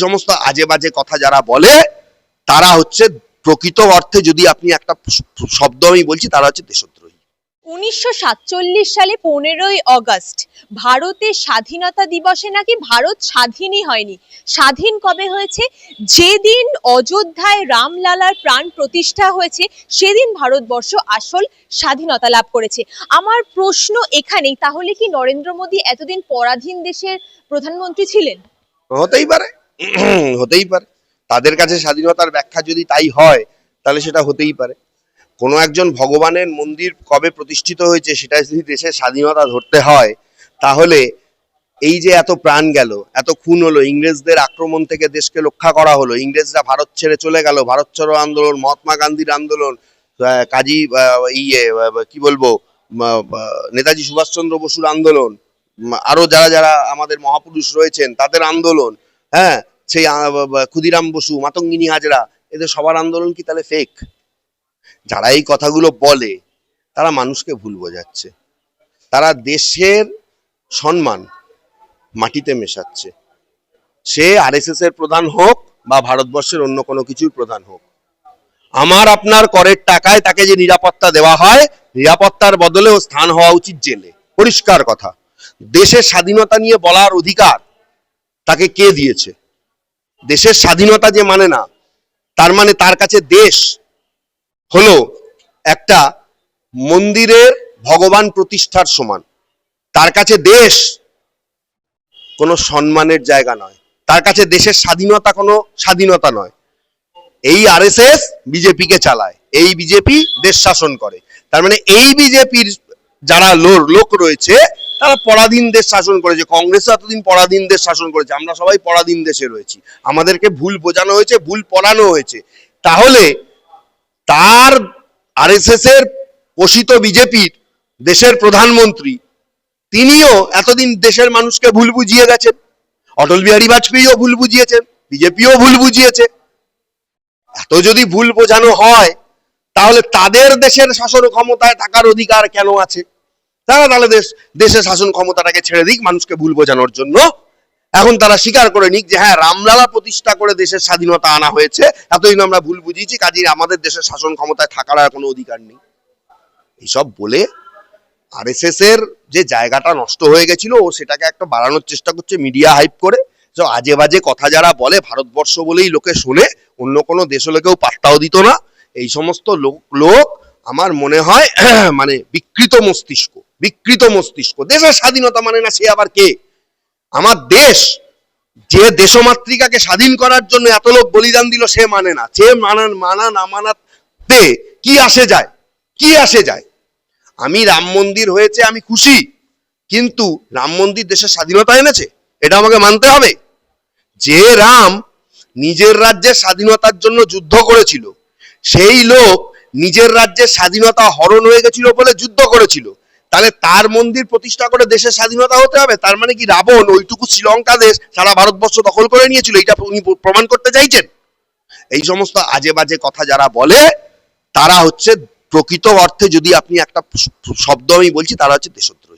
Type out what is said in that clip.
সমস্ত আজে বাজে কথা যারা বলে তারা হচ্ছে প্রকৃত অর্থে, যদি আপনি একটা শব্দ আমি বলছি, তারা হচ্ছে দেশদ্রোহী। 1947 সালে 15ই অগস্ট ভারতের স্বাধীনতা দিবসে নাকি ভারত স্বাধীনই হয়নি। স্বাধীন কবে হয়েছে? যেদিন অযোধ্যায় রামলালার প্রাণ প্রতিষ্ঠা হয়েছে সেদিন ভারতবর্ষ আসল স্বাধীনতা লাভ করেছে। আমার প্রশ্ন এখানেই, তাহলে কি নরেন্দ্র মোদী এতদিন পরাধীন দেশের প্রধানমন্ত্রী ছিলেন? হতেই পারে, হতেই পারে। তাদের কাছে স্বাধীনতার ব্যাখ্যা যদি তাই হয় তাহলে সেটা হতেই পারে। কোনো একজন ভগবানের মন্দির কবে প্রতিষ্ঠিত হয়েছে সেটা যদি দেশের স্বাধীনতা ধরতে হয়, তাহলে এই যে এত প্রাণ গেল, এত খুন হলো, ইংরেজদের আক্রমণ থেকে দেশকে রক্ষা করা হলো, ইংরেজরা ভারত ছেড়ে চলে গেল, ভারত ছাড়ো আন্দোলন, মহাত্মা গান্ধীর আন্দোলন, কাজী কি বলবো, নেতাজি সুভাষচন্দ্র বসুর আন্দোলন, আরো যারা যারা আমাদের মহাপুরুষ রয়েছেন তাদের আন্দোলন, হ্যাঁ, সেই ক্ষুদিরাম বসু, মাতঙ্গিনী হাজরা, এদের সবার আন্দোলন কি তাহলে ফেক? যারা এই কথাগুলো বলে তারা মানুষকে ভুল বোঝাচ্ছে। তারা দেশের সম্মান মাটিতে মেশাচ্ছে। সে আরএসএস এর প্রধান হোক বা ভারতবর্ষের অন্য কোনো কিছুর প্রধান হোক, আমার আপনার করের টাকায় তাকে যে নিরাপত্তা দেওয়া হয়, নিরাপত্তার বদলেও স্থান হওয়া উচিত জেলে। পরিষ্কার কথা। দেশের স্বাধীনতা নিয়ে বলার অধিকার তাকে কে দিয়েছে? দেশের স্বাধীনতা যে মানে না, তার মানে তার কাছে দেশ হলো একটা মন্দিরের ভগবান প্রতিষ্ঠার সমান। তার কাছে দেশ কোনো সম্মানের জায়গা নয়, তার কাছে দেশের স্বাধীনতা কোনো স্বাধীনতা নয়। এই আরএসএস বিজেপিকে চালায়, এই বিজেপি দেশ শাসন করে। তার মানে এই বিজেপির যারা লোক রয়েছে তারা পরাধীন দেশ শাসন করেছে। কংগ্রেসও এতদিন পরাধীন দেশ শাসন করেছে, আমরা সবাই পরাধীন দেশে রয়েছি। আমাদেরকে ভুল বোঝানো হয়েছে, ভুল পড়ানো হয়েছে। তাহলে তার আরএসএস এর পোষিত বিজেপির দেশের প্রধানমন্ত্রী, তিনিও এতদিন দেশের মানুষকে ভুল বুঝিয়ে গেছেন। অটল বিহারী বাজপেয়ীও ভুল বুঝিয়েছেন, বিজেপিও ভুল বুঝিয়েছে। এত যদি ভুল বোঝানো হয় তাহলে তাদের দেশের শাসন ক্ষমতায় থাকার অধিকার কেন আছে? তারা তাহলে দেশের শাসন ক্ষমতাটাকে ছেড়ে দিক মানুষকে ভুল বোঝানোর জন্য। এখন তারা স্বীকার করে নিক যে হ্যাঁ, রামলালা প্রতিষ্ঠা করে দেশের স্বাধীনতা আনা হয়েছে, এতদিন আমরা ভুল বুঝিয়েছি, কাজেই আমাদের দেশের শাসন ক্ষমতায় থাকার আর কোনো অধিকার নেই। এইসব বলে আরএসএস এর যে জায়গাটা নষ্ট হয়ে গেছিল, ও সেটাকে একটা বাড়ানোর চেষ্টা করছে মিডিয়া হাইপ করে। আজে বাজে কথা যারা বলে, ভারতবর্ষ বলেই লোকে শোনে, অন্য কোনো দেশ হলে কেউ পাত্তাও দিত না। এই সমস্ত লোক আমার মনে হয় মানে বিকৃত মস্তিষ্ক। দেশের স্বাধীনতা মানে না, সে আবার কে? আমার দেশ, যে দেশমাতৃকাকে স্বাধীন করার জন্য এত লোক বলিদান দিল, সে মানে না। সে মানা না মানাতে কি আসে যায়? আমি রাম মন্দির হয়েছে আমি খুশি, কিন্তু রাম মন্দির দেশের স্বাধীনতা এনেছে এটা আমাকে মানতে হবে। যে রাম নিজের রাজ্যের স্বাধীনতার জন্য যুদ্ধ করেছিল, সেই লোক নিজের রাজ্যের স্বাধীনতা হরণ হয়ে গেছিল বলে যুদ্ধ করেছিল, তাহলে তার মন্দির প্রতিষ্ঠা করে দেশের স্বাধীনতা হতে হবে? তার মানে কি রাবণ ওইটুকু শ্রীলঙ্কা দেশ সারা ভারতবর্ষ দখল করে নিয়েছিল? এটা উনি প্রমাণ করতে চাইছেন? এই সমস্ত আজে বাজে কথা যারা বলে তারা হচ্ছে প্রকৃত অর্থে, যদি আপনি একটা শব্দ আমি বলছি, তারা হচ্ছে দেশদ্রোহী।